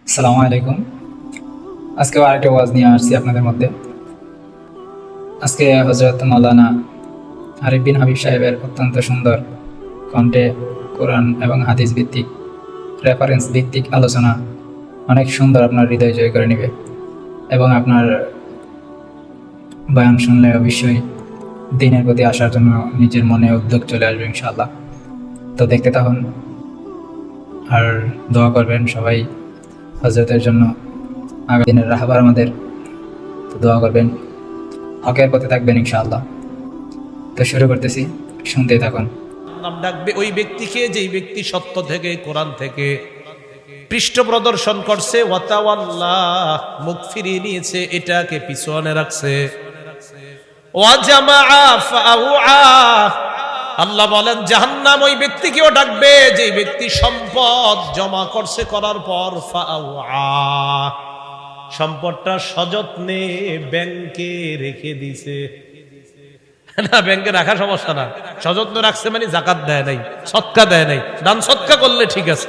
আসসালামু আলাইকুম। আজকে আরেকটা ওয়াজ নিয়ে আসছি আপনাদের মধ্যে। আজকে হজরত মৌলানা আরিফ বিন হাবিব সাহেবের অত্যন্ত সুন্দর কণ্ঠে কোরআন এবং হাদিস ভিত্তিক রেফারেন্স ভিত্তিক আলোচনা অনেক সুন্দর আপনার হৃদয় জয় করে নেবে এবং আপনার বয়ান শুনলে অবশ্যই দিনের প্রতি আসার জন্য নিজের মনে উদ্যোগ চলে আসবে ইনশাআল্লাহ। তো দেখতে থাকুন আর দোয়া করবেন সবাই হজরতের জন্য, আগামী দিনের রাহবার আমাদের। তো দোয়া করবেন, হকের পথে থাকবেন ইনশাআল্লাহ। তো শুরু করতেছি, শুনতেই থাকুন। নাম ডাকবে ওই ব্যক্তিকে যেই ব্যক্তি সত্য থেকে কোরআন থেকে পৃষ্ঠ প্রদর্শন করছে, ওয়াতাওয়াল্লাহ মুখ ফিরিয়ে নিয়েছে, এটাকে পিছনে রাখছে। ওয়াজামা ফাআউআ, আল্লাহ বলেন জাহান্নাম ওই ব্যক্তিকেও ডাকবে যেই ব্যক্তি সম্পদ জমা করছে, করার পর ফাআউআ সম্পদটা সযত্নে ব্যাংকে রেখে দিছে। না, ব্যাংকে রাখা সমস্যা না, সযত্ন রাখছে মানে জাকাত দেয় নাই, সৎকা দেয় নাই, দান সৎকা করলে ঠিক আছে।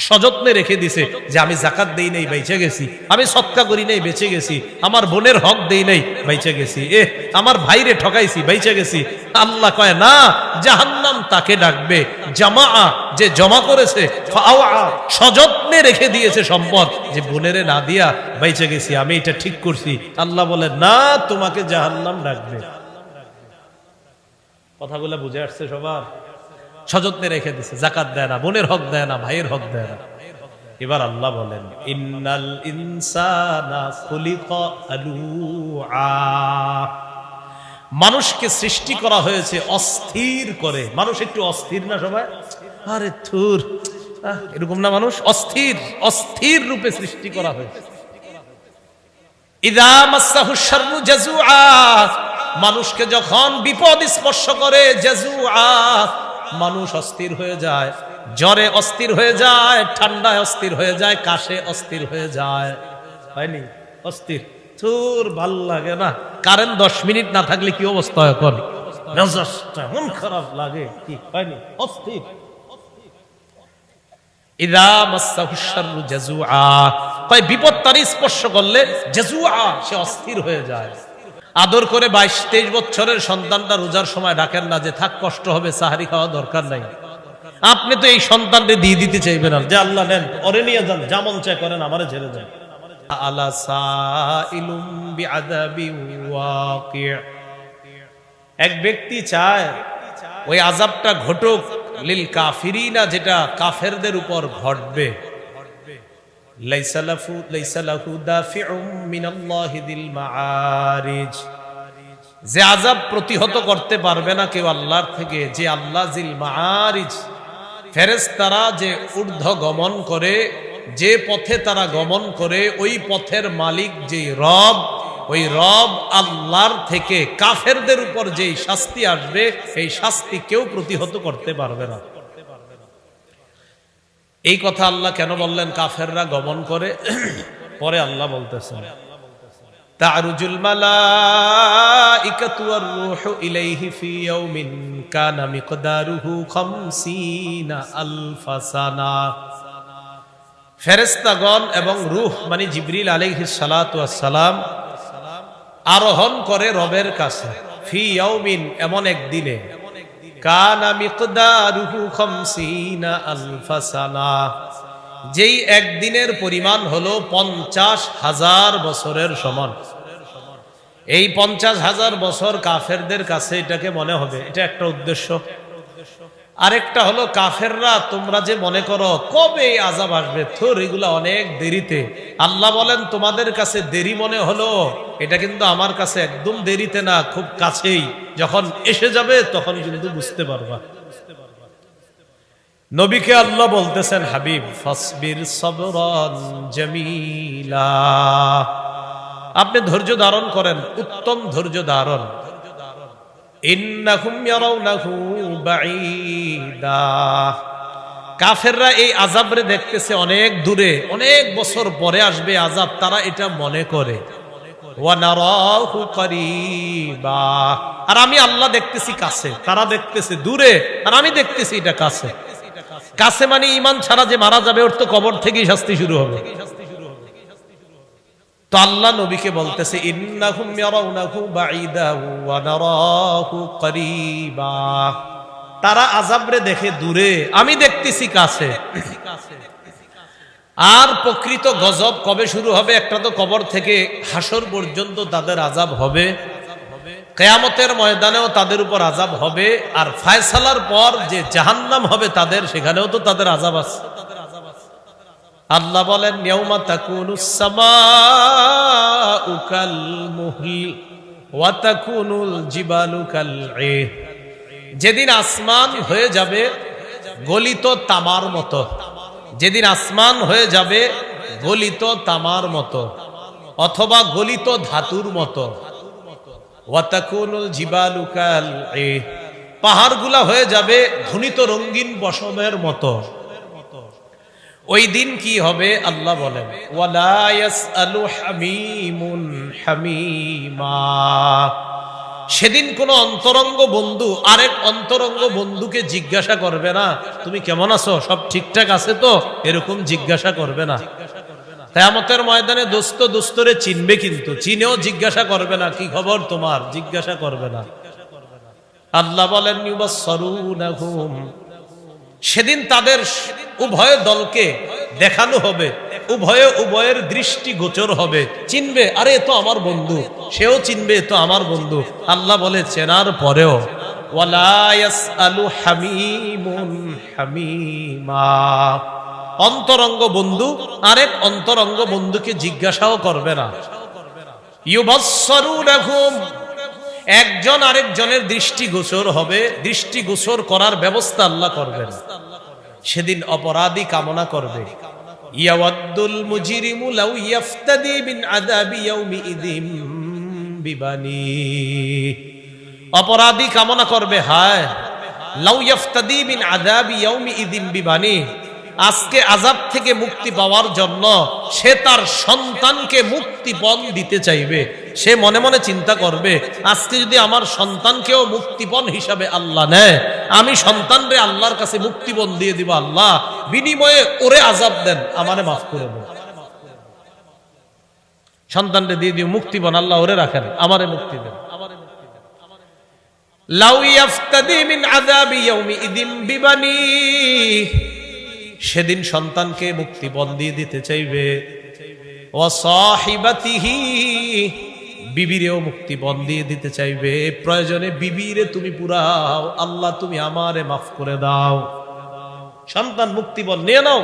সযত্নে রেখে দিছে যে আমি জাকাত দেই নাই, বেঁচে গেছি, আমি সৎকা করি নাই, বেঁচে গেছি, আমার বোনের হক দেই নাই, বেঁচে গেছি, আমার ভাইরে ঠকাইছি, বেঁচে গেছি। আল্লাহ কয় না, জাহান্নাম তাকে ডাকবে জামা, যে জমা করেছে, সযত্নে রেখে দিয়েছে সম্পদ, যে বোনেরে না দিয়া বেঁচে গেছি, আমি এটা ঠিক করছি। আল্লাহ বলে না, তোমাকে জাহান্নাম ডাকবে। কথাগুলো বুঝে আসছে সবার? সযত্নে রেখে দিছে, জাকাত দেয় না, বোনের হক দেয় না, ভাইয়ের হক দেয় না। এবার আল্লাহ বলেন ইন্নাল ইনসানা খুলিকা হালুআ, মানুষকে সৃষ্টি করা হয়েছে অস্থির করে। মানুষ একটু অস্থির না সবাই? আরে থুর, এরকম না, মানুষ অস্থির, অস্থির রূপে সৃষ্টি করা হয়েছে। ইযা মাসসাহুশ শাররু জাযুআ, মানুষকে যখন বিপদ স্পর্শ করে, জাযুআ মানুষ অস্থির হয়ে যায়, জ্বরে অস্থির হয়ে যায়, ঠান্ডায় অস্থির হয়ে যায়, কাশে অস্থির হয়ে যায়, হয়নি? অস্থির, থুর, ভাল লাগে না। কারেন্ট 10 মিনিট না থাকলে কি অবস্থা হয়, এখন মেজাজটা মন খারাপ লাগে, কি হয়নি? অস্থির। ইযা মাসসাহুশ শাররু জাযুআ, কয় বিপদ তার স্পর্শ করলে জাযুআ, সে অস্থির হয়ে যায়। আদর করে 22-23 বছরের সন্তানটা রোজার সময় ডাকেন না যে থাক, কষ্ট হবে, সাহারি খাওয়া দরকার নাই। আপনি তো এই সন্তানকে দিয়ে দিতে চাইবেন না, যে আল্লাহ নেন, ওরে নিয়ে যান, যেমন চাই করেন, আমারে ছেড়ে যান। আলা সাইলুম বিআযাবি ওয়াকি', এক ব্যক্তি চায় ওই আযাবটা ঘটুক, লিল কাফিরিনা, যেটা কাফেরদের উপর ঘটবে। লাইসা লাহু দাফিউম মিনাল্লাহি যিল মাআরিজ, যে আযাব প্রতিহত করতে পারবে না কেউ আল্লাহর থেকে, যে আল্লাহ যিল মাআরিজ, ফেরেশতারা যে ঊর্ধ্ব গমন করে, যে পথে তারা গমন করে, ওই পথের মালিক যে রব, ওই রব আল্লাহর থেকে কাফেরদের উপর যেই শাস্তি আসবে, এই শাস্তি কেউ প্রতিহত করতে পারবে না। এই কথা আল্লাহ কেন বললেন? কাফেররা গমন করে। পরে আল্লাহ বলতেছেন তা'রুজুল মালাইকাতু ওয়ার রূহু ইলাইহি ফি ইয়াউমিন কানা মিকদারুহু 50 আলফা সানা, ফেরেশতাগণ এবং রূহ মানে জিবরিল আলাইহিস সালাতু ওয়াস সালাম আরোহণ করে রবের কাছে, ফি ইয়াউমিন এমন এক দিনে, কানা মিকদারুহু 50 আলফা সানা, যেই একদিনের পরিমাণ হলো 50,000 বছরের সমান। এই 50,000 বছর কাফেরদের কাছে এটাকে মনে হবে, এটা একটা উদ্দেশ্য। আরেকটা হলো কাফেররা, তোমরা যে মনে করো কবে এই আযাব আসবে, থুর, এগুলা অনেক দেরিতে। আল্লাহ বলেন তোমাদের কাছে দেরি মনে হলো, এটা কিন্তু আমার কাছে একদম দেরিতে না, খুব কাছেই। যখন এসে যাবে তখন কিন্তু বুঝতে পারবা। নবীকে আল্লাহ বলতেছেন হাবিব ফাসবির সাবরান জামিলা, আপনি ধৈর্য ধারণ করেন, উত্তম ধৈর্য ধারণ। ইন্নাহুম ইয়ারাউনাহু বাঈদা, কাফেররা এই আযাবরে দেখতেছে অনেক দূরে, অনেক বছর পরে আসবে আযাব, তারা এটা মনে করে। ওয়া নারাহু করিবা, আর আমি আল্লাহ দেখতেছি কাছে, তারা দেখতেছে দূরে, আর আমি দেখতেছি এটা কাছে। কাছে মানে ঈমান ছাড়া যে মারা যাবে ওর তো কবর থেকেই শাস্তি শুরু হবে। তো আল্লাহ নবীকে বলতেছে ইন্নাহুম ইয়ারাউনাহু বাঈদা ওয়া নারাহু করিবা, তারা আযাবরে দেখে দূরে, আমি দেখতেছি কাছে। আর প্রকৃত গজব কবে শুরু হবে? একটা তো কবর থেকে হাসর পর্যন্ত তাদের আযাব হবে, কিয়ামতের ময়দানেও তাদের উপর আযাব হবে, আর ফায়সালার পর যে জাহান্নাম হবে তাদের, সেখানেও তো তাদের আযাব আছে। আল্লাহ বলেন ইয়াউমা তাকুনুস সামাউ কাল মুহল ওয়া তাকুনুল জিবালু কাল ইহ, যেদিন আসমান হয়ে যাবে গলিত তামার মতো, যেদিন আসমান হয়ে যাবে গলিত তামার মতো অথবা গলিত ধাতুর মতো, ওয়া তাকুনুল জিবালু কাল ইহ, পাহাড়গুলা হয়ে যাবে ধুনিত রঙিন পশমের মতো। ওই দিন কি হবে আল্লাহ বলেন ওয়ালা ইয়াসআলু হামিমুন হামিমা, সেদিন কোন অন্তরঙ্গ বন্ধু আরেক অন্তরঙ্গ বন্ধুকে জিজ্ঞাসা করবে না তুমি কেমন আছো, সব ঠিকঠাক আছে তো, এরকম জিজ্ঞাসা করবে না। কিয়ামতের ময়দানে দোস্ত দোস্তরে চিনবে, কিন্তু চিনেও জিজ্ঞাসা করবে না কি খবর তোমার, জিজ্ঞাসা করবে না। আল্লাহ বলেন ইউবাসসারুনাহুম, সেদিন তাদের উভয় দলকে দেখানো হবে, উভয়ে উভয়ের দৃষ্টি গোচর হবে, চিনবে আরে এ তো আমার বন্ধু, সেও চিনবে এ তো আমার বন্ধু। আল্লাহ বলে চেনার পরেও ওয়ালা ইয়াসআলু হামিমুন হামিমা, অন্তরঙ্গ বন্ধু আরেক অন্তরঙ্গ বন্ধুকে জিজ্ঞাসাও করবে না। ইউবাসসারুনাহুম, একজন আরেকজনের দৃষ্টি গোচর হবে, দৃষ্টি গোচর করার ব্যবস্থা আল্লাহ করবেন। সেদিন অপরাধী কামনা করবে ইয়াওয়াদ্দুল মুজরিমু লাউ ইয়াফতাদি মিন আযাবি ইয়াউমিইযিম বিবানি, অপরাধী কামনা করবে হায় লাউ ইয়াফতাদি মিন আযাবি ইয়াউমিইযিম বিবানি, আজকে আযাব থেকে মুক্তি পাওয়ার জন্য সে তার সন্তানকে মুক্তিপণ দিতে চাইবে। সে মনে মনে চিন্তা করবে আজকে যদি আমার সন্তানকেও মুক্তিপণ হিসাবে আল্লাহ নেয়, আমি সন্তানরে আল্লাহর কাছে মুক্তিপণ দিয়ে দিব, আল্লাহ বিনিময়ে ওরে আযাব দেন, আমারে মাফ করে দেন। সন্তানরে দিয়ে দিও মুক্তিপণ, আল্লাহ ওরে রাখেন, আমারে মুক্তি দেন। লাউ ইয়াফতাদি মিন আযাবি ইয়াউমিইযিম বিবানি, সেদিন সন্তানকে মুক্তিপণ দিয়ে দিতে চাইবে। ওয়া সাহিবাতিহি, বিবিরেও মুক্তিপণ দিয়ে দিতে চাইবে। প্রয়োজনে বিবিরে তুমি পুরাও, আল্লাহ তুমি আমারে মাফ করে দাও। সন্তান মুক্তিপণ নিয়ে নাও,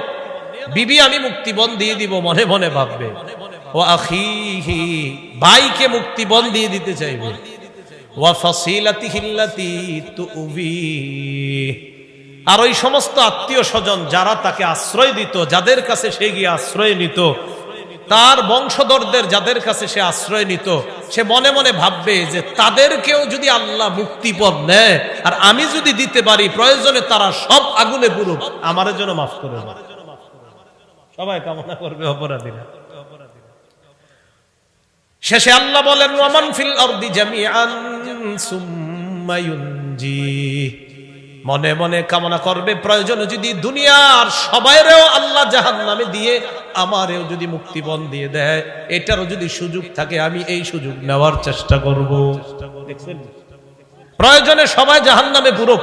বিবি আমি মুক্তিপণ দিয়ে দিব মনে মনে ভাববে। ওয়া আখিহি, ভাইকে মুক্তিপণ দিয়ে দিতে চাইবে। ওয়া ফাসিলাতিহি আল্লাতী তুবি, আর ওই সমস্ত আত্মীয় স্বজন যারা তাকে আশ্রয় দিত, যাদের কাছে সে গিয়ে আশ্রয় নিত, তার বংশধরদের যাদের কাছে সে আশ্রয় নিত, সে মনে মনে ভাববে যে তাদেরকেও যদি আল্লাহ মুক্তিপণ নেয় আর আমি যদি দিতে পারি, প্রয়োজনে তারা সব আগুনে পুরুক, আমার জন্য মাফ করে দাও। সবাই কামনা করবে অপরাধীরা। শেষে আল্লাহ বলেন ওয়ামান ফিল আরদি জামিআন সুম্মা ইউনজি, মনে মনে কামনা করবে প্রয়োজনে যদি দুনিয়ার সবাইরেও আল্লাহ জাহান্নামে দিয়ে আমারেও যদি মুক্তিপণ দিয়ে দেয়, এটারও যদি সুযোগ থাকে আমি এই সুযোগ নেওয়ার চেষ্টা করব। দেখছেন, প্রয়োজনে সবাই জাহান্নামে পুরুক,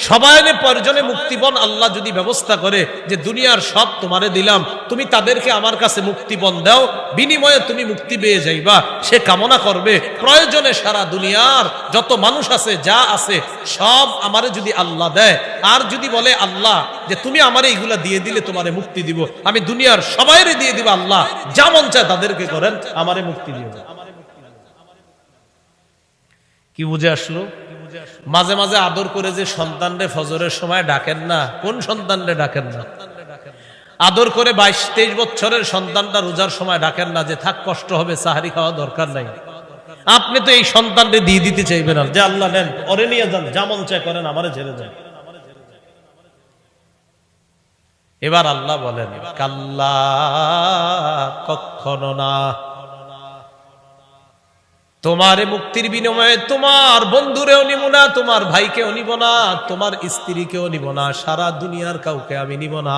সবাইরে প্রয়োজনে মুক্তিপণ আল্লাহ যদি ব্যবস্থা করে যে দুনিয়ার সব তোমারে দিলাম, তুমি তাদেরকে আমার কাছে মুক্তিপণ দাও, বিনিময়ে তুমি মুক্তি পেয়ে যাইবা, সে কামনা করবে প্রয়োজনে সারা দুনিয়ার যত মানুষ আছে যা আছে সব আমারে যদি আল্লাহ দেয়, আর যদি বলে আল্লাহ যে তুমি আমারে এইগুলা দিয়ে দিলে তোমারে মুক্তি দিব, আমি দুনিয়ার সবাইরে দিয়ে দিব, আল্লাহ যা মন চায় তাদেরকে করেন, আমারে মুক্তি দিয়ে দেন। কি বুঝে আসলো? মাঝে মাঝে আদর করে যে সন্তানরে ফজরের সময় ডাকেন না, কোন সন্তানরে ডাকেন না? আদর করে 22-23 বছরের সন্তানটা রোজার সময় ডাকেন না যে থাক কষ্ট হবে, সাহারি খাওয়া দরকার নাই। আপনি তো এই সন্তানরে দিয়ে দিতে চাইবেন না যে আল্লাহ নেন, ওরে নিয়ে যান, যেমন চাই করেন, আমারে ছেড়ে যান। এবার আল্লাহ বলেন কাল্লা, কখনো না। তোমার মুক্তির বিনিময়ে তোমার বন্ধুরেও নিব না, তোমার ভাইকেও নিব না, তোমার স্ত্রীকেও নিব না, সারা দুনিয়ার কাউকে আমি নিব না,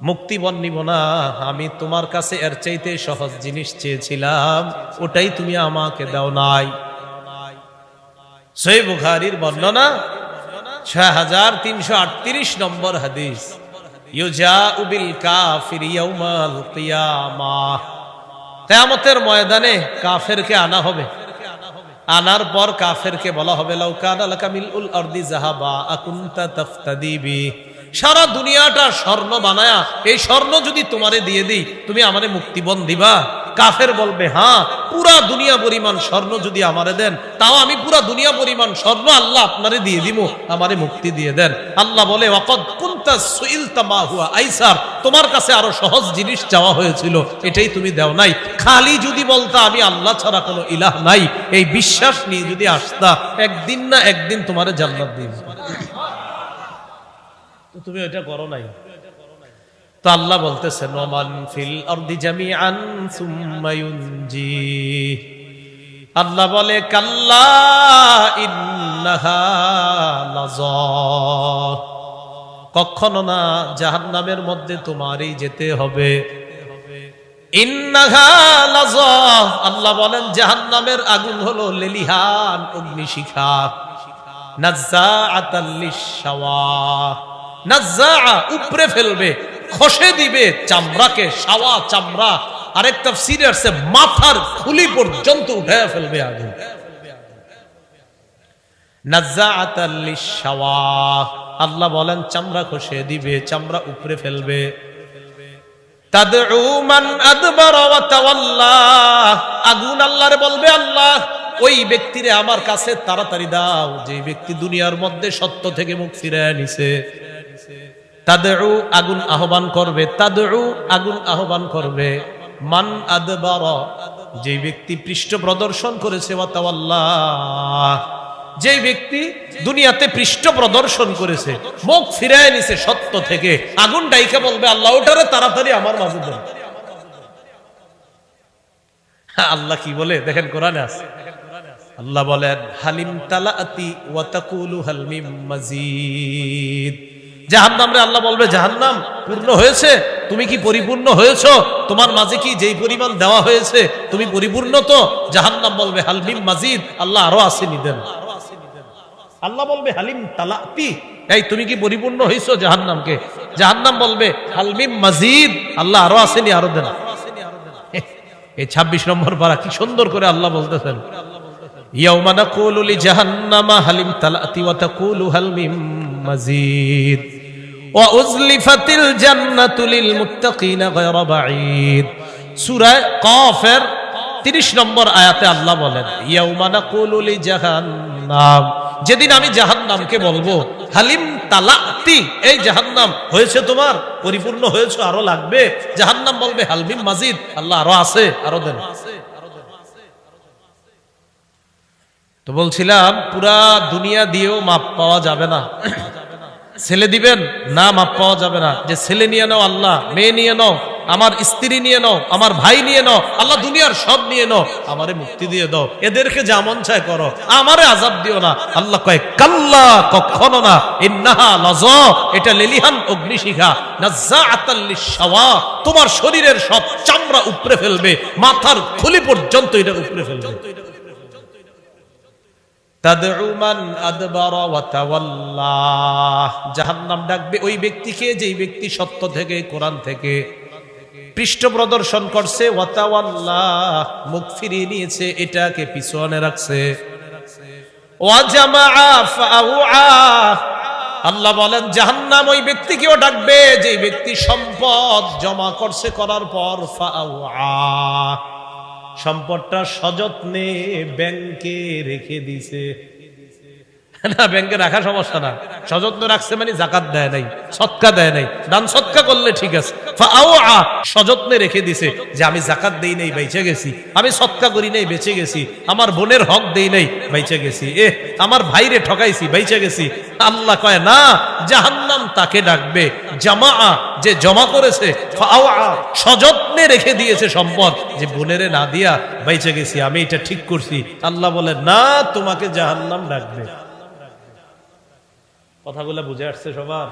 মুক্তিবন নিব না। আমি তোমার কাছে এর চাইতে সহজ জিনিস চেয়েছিলাম, ওটাই তুমি আমাকে দাও নাই। সহিহ বুখারীর বর্ণনা 6338 নম্বর হাদিস। ইউজাউ বিল কাফির ইয়াউমাল কিয়ামাহ, কিয়ামতের ময়দানে কাফেরকে আনা হবে। আনার পর কাফেরকে বলা হবে লাউ কানা লাকা মিলউল আরদি যাহাবা আকুনতা তাফতাদি বি, সারা দুনিয়াটা স্বর্ণ বানায়া এই স্বর্ণ যদি তোমারে দিয়ে দিই তুমি আমারে মুক্তিবন দিবা? কাফের বলবে হ্যাঁ, পুরা দুনিয়া পরিমাণ স্বর্ণ যদি আমারে দেন তাও আমি পুরা দুনিয়া পরিমাণ স্বর্ণ আল্লাহ আপনারে দিয়ে দিব, আমারে মুক্তি দিয়ে দেন। আল্লাহ বলে ওয়াকাদ কুনতা সুইলতা মা হুয়া আইসার, তোমার কাছে আরো সহজ জিনিস চাওয়া হয়েছিল, এটাই তুমি দাও নাই। খালি যদি বলতা আমি আল্লাহ ছাড়া কোনো ইলাহ নাই, এই বিশ্বাস নিয়ে যদি আসতা, একদিন না একদিন তোমারে জান্নাত দিব। তুমি এটা করো নাই। তো আল্লাহ বলতেছেন ওমান ফিল আরদি জামিআন সুম্মা ইউনজি, আল্লাহ বলে কাল্লা ইন্নাহা লাযা, কখনো না জাহান্নামের মধ্যে তোমারই যেতে হবে। ইন্নাহা লাযা, আল্লাহ বলেন জাহান্নামের আগুন হলো লেলিহান অগ্নিশিখা। নাজ্জাআতাল লিশশাওয়া, নাজ্জা উপরে ফেলবে, খসে দিবে চামড়াকে, শাওয়া চামড়া। আরেক তাফসীরে আছে মাথার খুলি পর্যন্ত উঠায় ফেলবে আগুন। নাজ্জাআতাল লিশশাওয়া, আল্লাহ বলেন চামড়া খসে দিবে, চামড়া উপরে ফেলবে। তাদউ মান আদবারা ওয়া তাওয়াল্লা, আগুন আল্লাহরে বলবে আল্লাহ ওই ব্যক্তিরে আমার কাছে তাড়াতাড়ি দাও যে ব্যক্তি দুনিয়ার মধ্যে সত্য থেকে মুখ ফিরিয়ে নিছে। তাদউ, আগুন আহ্বান করবে, তাদউ, আগুন আহ্বান করবে। মান আদবারা, যে ব্যক্তি পৃষ্ঠ প্রদর্শন করেছে, ওয়া তাওয়াল্লা, যে ব্যক্তি দুনিয়াতে পৃষ্ঠ প্রদর্শন করেছে, মুখ ফিরিয়ে নিছে সত্য থেকে, আগুন ডাইকে বলবে আল্লাহ ওটারে তাড়াতাড়ি আমার মাঝে দেন। আল্লাহ কি বলে দেখেন কোরআনে আছে, আল্লাহ বলেন হালিম তালাতি ওয়া তাকুলু হাল মিম মাজিদ। জাহান্নাম রে আল্লাহ বলবে জাহান্নাম পূর্ণ হয়েছে, তুমি কি পরিপূর্ণ হয়েছো? তোমার মাঝে কি যেই পরিমাণ দেওয়া হয়েছে তুমি পরিপূর্ণ তো? জাহান্নাম বলবে হাল মিম মাজিদ, আল্লাহ আরো আসেনি দেন। আল্লাহ বলবে হালিম তালাতি, এই তুমি কি পরিপূর্ণ হয়েছো জাহান্নামকে? জাহান্নাম বলবে হাল মিম মাজিদ, আল্লাহ আরো আসেনি, আরো দেন। এই 26 নম্বর পারা কি সুন্দর করে আল্লাহ বলতেছেন ইয়াউমা নাকুলু লিজাহান্নামা হালিম তালাতি ওয়া তাকুলু হাল মিম মাজিদ ওয়া উজলিফাতিল জান্নাতু লিল মুত্তাকিনা গায়রা বাঈদ। সূরা কাফের 30 নম্বর আয়াতে আল্লাহ বলেন ইয়াউমা নাকুলু লিজাহান্নাম, যেদিন আমি জাহান্নামকে বলবো হালিম তালাতি, এই জাহান্নাম হয়েছে তোমার, পরিপূর্ণ হয়েছে, আরো লাগবে? জাহান্নাম বলবে হাল মিম মাজিদ, আল্লাহ আরো আছে, আরো দেন। তো বলছিলাম পুরা দুনিয়া দিয়েও মাপ পাওয়া যাবে না। ছেলে দিবেন না, মাপ পাওয়া যাবে না। যে ছেলে নিয়ে নাও আল্লাহ, মেয়ে নিয়ে নাও, আমার স্ত্রী নিয়ে নাও, আমার ভাই নিয়ে নাও, আল্লাহ দুনিয়ার সব নিয়ে নাও, আমারে মুক্তি দিয়ে দাও, এদেরকে যা মন চায় করো, আমারে আযাব দিও না। আল্লাহ কয় কাল্লা, কখনো না, ইন্নাহা লাযা, এটা লেলিহান অগ্নিশিখা, নাজ্জাআতাল লিশশাওয়া, তোমার শরীরের সব চামড়া উপরে ফেলবে, মাথার খুলি পর্যন্ত এটা উপরে ফেলবে। তাদউ মান আদবারা ওয়া তাওয়াল্লা, জাহান্নাম ডাকবে ওই ব্যক্তিকে যেই ব্যক্তি সত্য থেকে, কোরআন থেকে পৃষ্ঠ প্রদর্শন করছে, ওয়া তাওয়াল্লা, মুখ ফিরিয়ে নিয়েছে, এটাকে পিছনে রাখছে। ওয়া জামাআ ফাআউআ, আল্লাহ বলেন জাহান্নাম ওই ব্যক্তিকেও ডাকবে যেই ব্যক্তি সম্পদ জমা করছে, করার পর ফাআউআ, সম্পদটা সযত্নে ব্যাংকে রেখে দিছে। না, ব্যাংকে রাখা সমস্যা না, সযত্ন রাখছে মানে জাকাত দেয় নাই, সদকা দেয় নাই, দান সদকা করলে ঠিক আছে। সযত্নে রেখে দিছে যে আমি জাকাত দেই নাই, বেঁচে গেছি, আমি সদকা করি নাই, বেঁচে গেছি, আমার বোনের হক দেই নাই, বেঁচে গেছি, আমার ভাইরে ঠকাইছি, বেঁচে গেছি। আল্লাহ কয় না, জাহান্নাম তাকে ডাকবে জামা, যে জমা করেছে, সযত্নে রেখে দিয়েছে সম্পদ, যে বোনেরে না দিয়া বেঁচে গেছি, আমি এটা ঠিক করছি। আল্লাহ বলে না, তোমাকে জাহান্নাম ডাকবে। কথাগুলো বুঝে আসছে সবার?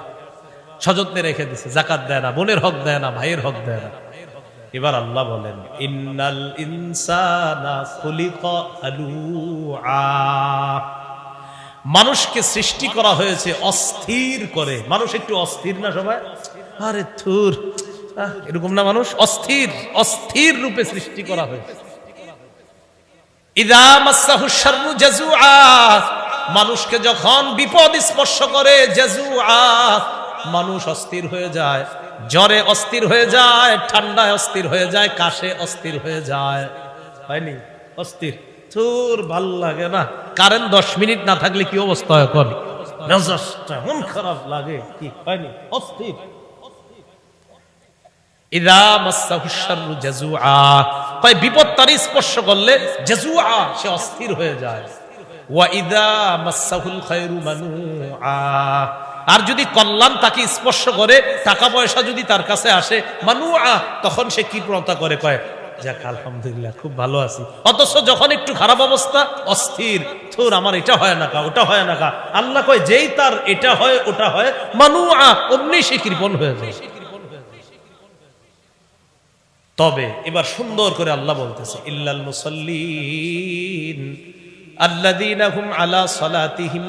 সযত্নে রেখে দিছে, জাকাত দেয় না, বোনের হক দেয় না, ভাইয়ের হক দেয় না। এবার আল্লাহ বলেন, ইন্নাল ইনসানা খুলিকা হালুআ, মানুষকে সৃষ্টি করা হয়েছে অস্থির করে। মানুষ একটু অস্থির না সবাই? আরে থুর, এরকম না, মানুষ অস্থির, অস্থির রূপে সৃষ্টি করা হয়েছে। ইযা মাসসাহুশ শাররু জাযুআ, মানুষকে যখন বিপদ স্পর্শ করে, জাযুআ, মানুষ অস্থির হয়ে যায়, জ্বরে অস্থির হয়ে যায়, ঠান্ডায় অস্থির হয়ে যায়, কাশে অস্থির হয়ে যায়, হয়নি? অস্থির, তোর ভাল লাগে না, কারেন্ট 10 মিনিট না থাকলে কি অবস্থা হয়, এখন মেজাজটা মন খারাপ লাগে, কি হয়নি? অস্থির। ইযা মাসসাহুশ শাররু জাযুআ, কয় বিপদ তার স্পর্শ করলে জাযুআ, সে অস্থির হয়ে যায়। ওয়া ইযা মাসসাহুল খায়রু মানুআ, আর যদি কল্যাণ তাকে স্পর্শ করে, টাকা পয়সা যদি তার কাছে আসে, মানুআ, তখন সে কি প্রণতা করে, কয় যাক আলহামদুলিল্লাহ, খুব ভালো আছি। অথচ যখন একটু খারাপ অবস্থা, অস্থির, থুর, আমার এটা হয় না কা, ওটা হয় না কা। আল্লাহ কয় যেই তার এটা হয় ওটা হয়, মানুআ, অমনি সে কৃপণ হয়ে যায়। তবে এবার সুন্দর করে আল্লাহ বলতেছে, ইল্লাল মুসাল্লিন আল্লাযীনা হুম আলা সালাতিহিম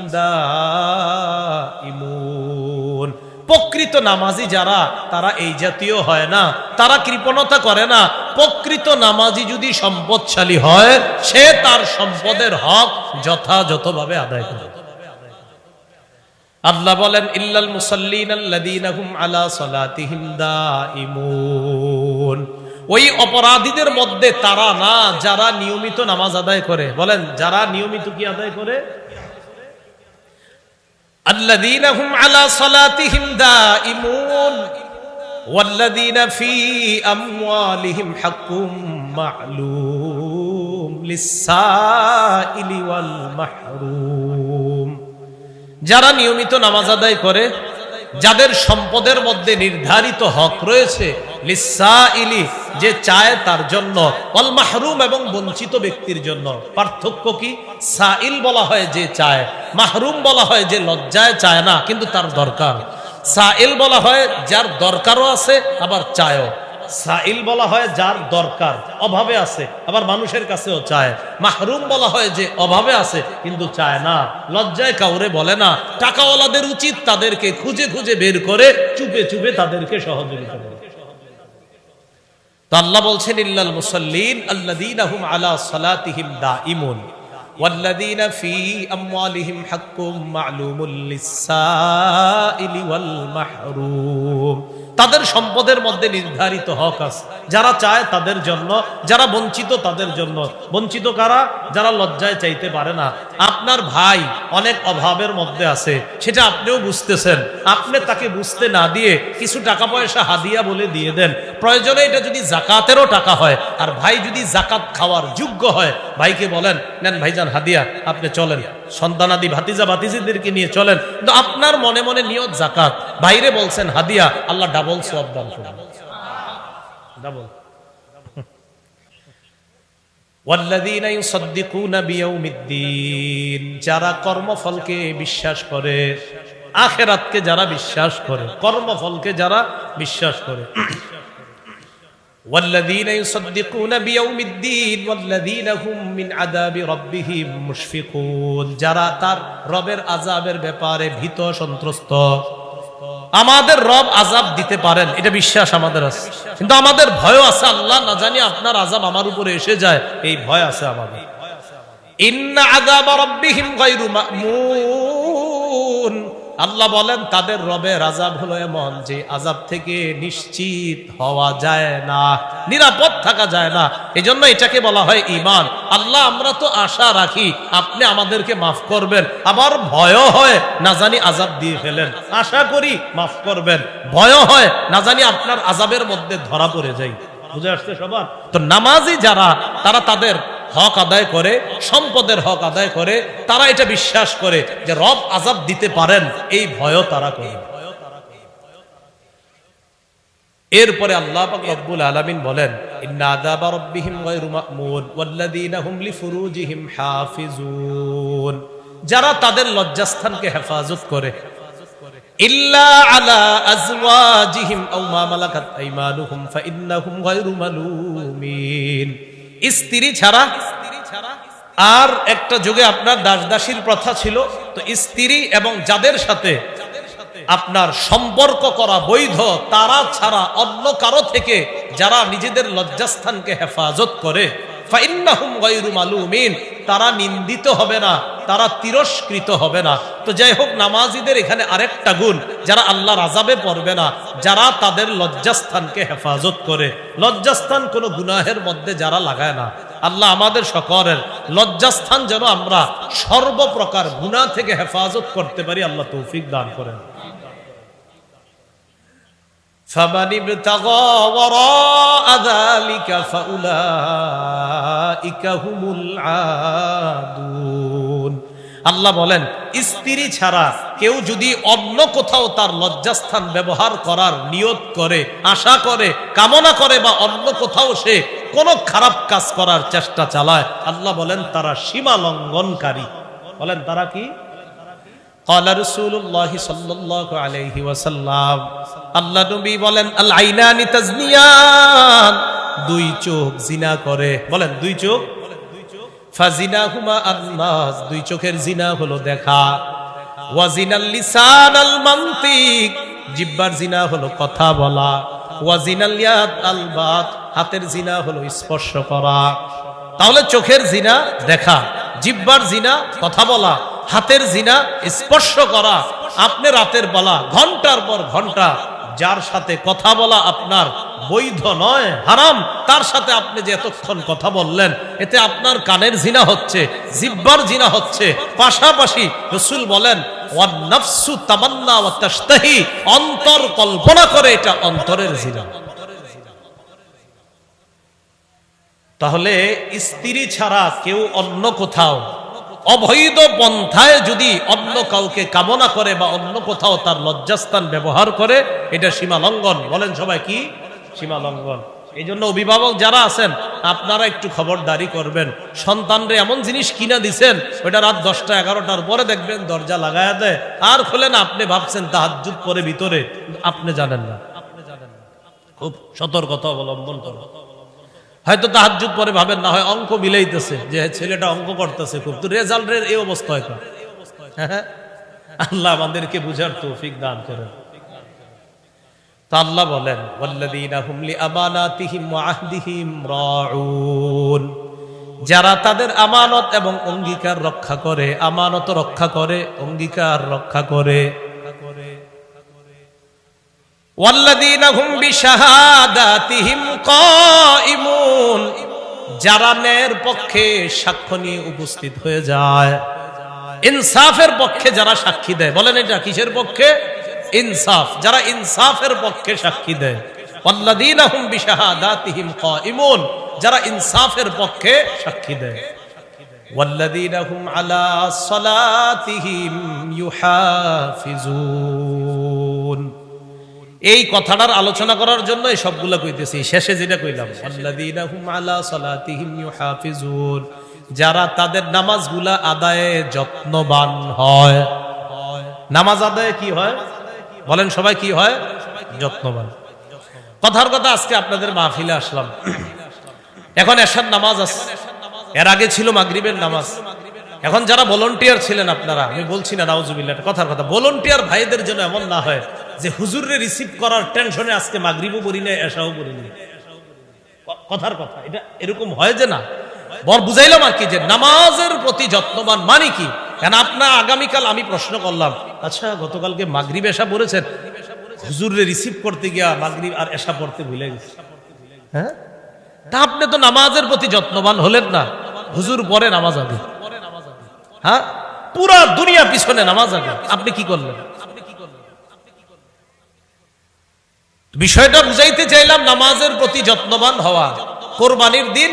দাঈমুন, প্রকৃত নামাজি যারা, তারা এই জাতীয় হয় না, তারা কৃপণতা করে না। প্রকৃত নামাজি যদি সম্পদশালী হয়, সে তার সম্পদের হক যথাযথভাবে আদায় করে। আল্লাহ বলেন, ইল্লাল মুসাল্লিন আল্লাযীনা হুম আলা সালাতিহিম দাঈমুন, ওই অপরাধীদের মধ্যে তারা না যারা নিয়মিত নামাজ আদায় করে। বলেন, যারা নিয়মিত কি আদায় করে? আল্লাযীনা হুম আলা সালাতিহিম দাঈমুন ওয়াল্লাযীনা ফী আমওয়ালিহিম হাক্কুম মা'লুম লিস-সাইলি ওয়াল মাহরুম, যারা নিয়মিত নামাজ আদায় করে, যাদের সম্পদের মধ্যে নির্ধারিত হক রয়েছে, লিস-সাইলি, যে চায় তার জন্য, ওয়াল মাহরুম, এবং বঞ্চিত ব্যক্তির জন্য। পার্থক্য কি? সাইল বলা হয় যে চায়, মাহরুম বলা হয় যে লজ্জায় চায় না কিন্তু তার দরকার। সাইল বলা হয় যার দরকারও আছে আবার চায়ও। সাইল বলা হয় যার দরকার, অভাবে আছে, আবার মানুষের কাছেও চায়। মাহরুম বলা হয় যে অভাবে আছে কিন্তু চায় না, লজ্জায় কাউরে বলে না। টাকাওয়ালাদের উচিত তাদেরকে খুঁজে খুঁজে বের করে চুপে চুপে তাদেরকে সহযোগিতা করে। তো আল্লাহ বলছেন, ইল্লাল মুসাল্লিন আল্লাযীনা হুম আলা সালাতিহিম দাঈমুন ওয়াল্লাযীনা ফী আমওয়ালিহিম হাক্কুম মা'লুমুল লিস-সাইলি ওয়াল মাহরুম, তাদের সম্পদের মধ্যে নির্ধারিত হক আছে, যারা চায় তাদের জন্য, যারা বঞ্চিত তাদের জন্য। বঞ্চিত কারা? যারা লজ্জায় চাইতে পারে না। আপনার ভাই অনেক অভাবের মধ্যে আছে, সেটা আপনিও বুঝতেছেন, আপনি তাকে বুঝতে না দিয়ে কিছু টাকা পয়সা হাদিয়া বলে দিয়ে দেন। প্রয়োজনে এটা যদি জাকাতেরও টাকা হয়, আর ভাই যদি জাকাত খাওয়ার যোগ্য হয়, ভাইকে বলেন, নেন ভাইজান হাদিয়া, আপনি চলেন, সন্তানাদি ভাতিজা ভাতিজিদেরকে নিয়ে চলেন, কিন্তু আপনার মনে মনে নিয়ত জাকাত, বাইরে বলছেন হাদিয়া, আল্লাহ ডাবল সওয়াব দান করবেন, ডাবল। ওয়াল্লাযীনা ইউসাদ্দিকুনা বিয়াউমিদ্দিন, যারা কর্মফলকে বিশ্বাস করে, আখিরাতকে যারা বিশ্বাস করে, কর্মফলকে যারা বিশ্বাস করে। ওয়াল্লাযীনা ইউসাদ্দিকুনা বিয়াউমিদ্দিন ওয়াল্লাযীনা হুম মিন আযাবি রাব্বিহিম মুশফিকুন, যারা তার রবের আযাবের ব্যাপারে ভীত সন্ত্রস্ত। আমাদের রব আযাব দিতে পারেন, এটা বিশ্বাস আমাদের আছে, কিন্তু আমাদের ভয় আছে, আল্লাহ না জানি আপনার আযাব আমার উপরে এসে যায়, এই ভয় আছে আমাদের। ইন্না আযাবা রাব্বিহিম গায়রু মা'মুন আল্লাহ বলেন তাদের রবের আযাব হলো এমন যে আযাব থেকে নিশ্চিত হওয়া যায় না, নিরাপদ থাকা যায় না। এজন্য এটাকে বলা হয় ঈমান। আল্লাহ আমরা তো আশা রাখি আপনি আমাদেরকে মাফ করবেন, আবার ভয় হয় না জানি আযাব দিয়ে ফেলেন। আশা করি মাফ করবেন, ভয় হয় না জানি আপনার আযাবের মধ্যে ধরা পড়ে যাই। বুঝে আসছে সবার? তো নামাজি যারা, তারা তাদের হক আদায় করে, সম্পদের হক আদায় করে, তারা এটা বিশ্বাস করে যে রব আযাব দিতে পারেন, এই ভয়ও তারা করে। এরপরে আল্লাহ পাক রব্বুল আলামিন বলেন ইন্না আযাবা রাব্বিহিম গায়রু মা'মুন ওয়াল্লাযীনা হুম লিফুরুজিহিম হাফিজুন, যারা তাদের লজ্জাস্থানকে হেফাজত করে, ইল্লা আলা আজওয়াজিহিম আও মা মালাকাত আইমানুহুম ফাইন্নাহুম গায়রু মালুমিন। স্ত্রী ছাড়া, আর একটা যুগে আপনার দাসদাসীর প্রথা ছিল, তো স্ত্রী এবং যাদের সাথে আপনার সম্পর্ক করা বৈধ, তারা ছাড়া অন্য কারো থেকে যারা নিজেদের লজ্জাস্থানকে হেফাজত করে, ফাইন্নাহুম গায়রু মালুমিন, তারা নিন্দিত হবে না, তারা তিরস্কৃত হবে না। তো যাই হোক, নামাজীদের এখানে আরেকটা গুণ, যারা আল্লাহর আযাবে পড়বে না, যারা তাদের লজ্জাস্থানকে হেফাজত করে। লজ্জাস্থান কোনো গুনাহের মধ্যে যারা লাগায় না। আল্লাহ আমাদের সকলের লজ্জাস্থান যেন আমরা সর্বপ্রকার গুনাহ থেকে হেফাজত করতে পারি, আল্লাহ তৌফিক দান করেন। فَمَنِ ابْتَغَى وَرَاءَ ذَلِكَ فَأُولَئِكَ هُمُ الْعَادُونَ। আল্লাহ বলেন স্ত্রী ছাড়া কেউ যদি অন্য কোথাও তার লজ্জাস্থান ব্যবহার করার নিয়ত করে, আশা করে, কামনা করে, বা অন্য কোথাও সে কোনো খারাপ কাজ করার চেষ্টা চালায়, আল্লাহ বলেন তারা সীমা লঙ্ঘনকারী। বলেন তারা কি? ক্বালা রাসূলুল্লাহ সাল্লাল্লাহু আলাইহি ওয়াসাল্লাম, আল্লাহ নবী বলেন আল আইনানি তাজনিয়ান, দুই চোখ জিনা করে। বলেন দুই চোখ, ফাজিনাহুমা আন-নাস, দুই চোখের জিনা হলো দেখা। ওয়া জিনাল লিসান আল মানতিক, জিহ্বার জিনা হলো কথা বলা। ওয়া জিনাল ইয়াদ আল বাত, হাতের জিনা হলো স্পর্শ করা। তাহলে চোখের জিনা দেখা, জিহ্বার জিনা কথা বলা, হাতের জিনা স্পর্শ করা। আপনি রাতের বেলা ঘন্টার পর ঘন্টা যার সাথে কথা বলা আপনার বৈধ নয়, হারাম, তার সাথে আপনি যে এতক্ষণ কথা বললেন, এতে আপনার কানের জিনা হচ্ছে, জিহ্বার জিনা হচ্ছে। পাশাপাশি রাসূল বলেন ওয়ান নাফসু তামান্না ওয়া তাশতাহি, অন্তর কল্পনা করে, এটা অন্তরের জিনা। তাহলে স্ত্রী ছাড়া কেউ অন্য কোথাও অবৈধ পন্থায় যদি অন্য কাউকে কামনা করে বা অন্য কোথাও তার লজ্জাস্থান ব্যবহার করে, এটা সীমা লঙ্ঘন। বলেন সবাই কি? সীমা লঙ্ঘন। এই জন্য অভিভাবক যারা আছেন, আপনারা একটু খবরদারি করবেন। সন্তানরে এমন জিনিস কিনা দিছেন, ওইটা রাত 10টা 11টার পরে দেখবেন দরজা লাগায়া দেয়, আর খোলেন, আপনি ভাবছেন তাহাজ্জুদ পরে ভিতরে, আপনি জানেন না। খুব সতর্কতা অবলম্বন করুন। হয়তো তাহাজ্জুদ পরে ভাবেন না হয় অঙ্ক মিলাইতেছে, যে ছেলেটা অঙ্ক করতেছে খুব, তো রেজাল্টের এই অবস্থা হয়। আল্লাহ আমাদেরকে বুঝার তৌফিক দান করেন। তা আল্লাহ বলেন ওয়াল্লাযীনা হুম লিআমানাতিহিম ওয়া আহদিহিম রাউন, যারা তাদের আমানত এবং অঙ্গীকার রক্ষা করে, আমানত রক্ষা করে, অঙ্গীকার রক্ষা করে। ওয়াল্লাযীনা হুম বিশাহাদাতিহিম কায়িমুন, যারা ন্যায়ের পক্ষে সাক্ষ্য নিয়ে উপস্থিত হয়ে যায়, ইনসাফের পক্ষে যারা সাক্ষী দেয়। বলেন এটা কিসের পক্ষে? ইনসাফ, যারা ইনসাফের পক্ষে সাক্ষী দেয়। ওয়াল্লাযীনা হুম বিশাহাদাতিহিম কায়িমুন, যারা ইনসাফের পক্ষে সাক্ষী দেয়। ওয়াল্লাযীনা হুম আলা সালাতিহিম ইউহাফিজুন। এই কথাটার আলোচনা করার জন্য এই সবগুলো কইতেছি। শেষে যেটা কইলাম আল্লাযীনা হুম আলা সালাতিহিম ইউহাফিজুন, যারা তাদের নামাজগুলা আদায়ে যত্নবান হয়। নামাজ আদায়ে কি হয়? বলেন সবাই কি হয়? যত্নবান। কথার কথা, আজকে আপনাদের মাহফিলে আসলাম, এখন এশার নামাজ আছে, এর আগে ছিল মাগরিবের নামাজ। এখন যারা ভলান্টিয়ার ছিলেন আপনারা, আমি বলছি না নাউজুবিল্লাহ, কথার কথা, ভলান্টিয়ার ভাইদের জন্য এমন না হয় যে হুজুররে রিসিভ করার টেনশনে আজকে মাগরিবও পড়ি না, এশাও পড়ি না। কথার কথা, এটা এরকম হয় যে না। বর বুঝাইলাম আর কি, যে নামাজের প্রতি যত্নবান মানে কি? কেন আপনার আগামীকাল আমি প্রশ্ন করলাম, আচ্ছা গতকালকে মাগরিব এশা পড়েছেন, হুজুরে রিসিভ করতে গিয়া মাগরিব আর এশা পড়তে ভুলে গেছে। হ্যাঁ, তা আপনি তো নামাজের প্রতি যত্নবান হলেন না। হুজুর পরে নামাজ আগে, হ্যাঁ পুরা দুনিয়া পিছনে নামাজ আগে, আপনি কি করলেন? বিষয়টা বুঝাইতে চাইলাম নামাজের প্রতি যত্নবান হওয়া। কোরবানির দিন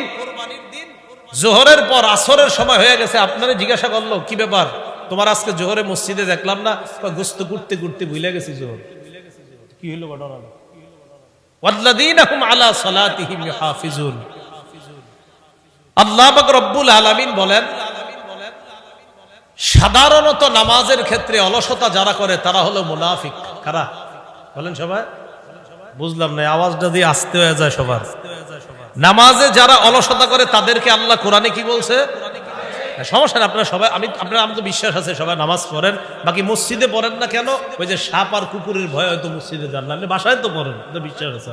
জোহরের পর আসরের সময় হয়ে গেছে, আপনারা জিজ্ঞাসা করলো কি ব্যাপার তোমার, আজকে জোহরে মসজিদে দেখলাম না, গোস্ত করতে করতে ভুলে গেছি জোহর। কি হইলো ঘটনা? ওয়াল্লাযীনাহুম আলা সালাতিহিম ইউহাফিজুন। আল্লাহ পাক রব্বুল আলামিন বলেন, সাধারণত নামাজের ক্ষেত্রে অলসতা যারা করে তারা হলো মুনাফিক। কারা বলেন সবাই? বুঝলাম না, আওয়াজটা দিয়ে আসতে হয়ে যায় সবার। নামাজে যারা অলসতা করে তাদেরকে আল্লাহ কোরআনে কি বলছে? সমস্যা না, আপনারা সবাই, আপনারা তো বিশ্বাস আছে সবাই নামাজ পড়েন, বাকি মসজিদে পড়েন না কেন? ওই যে সাপ আর কুকুরের ভয় হয়তো মসজিদে যান না, আপনি বাসায় তো পড়েন, বিশ্বাস আছে।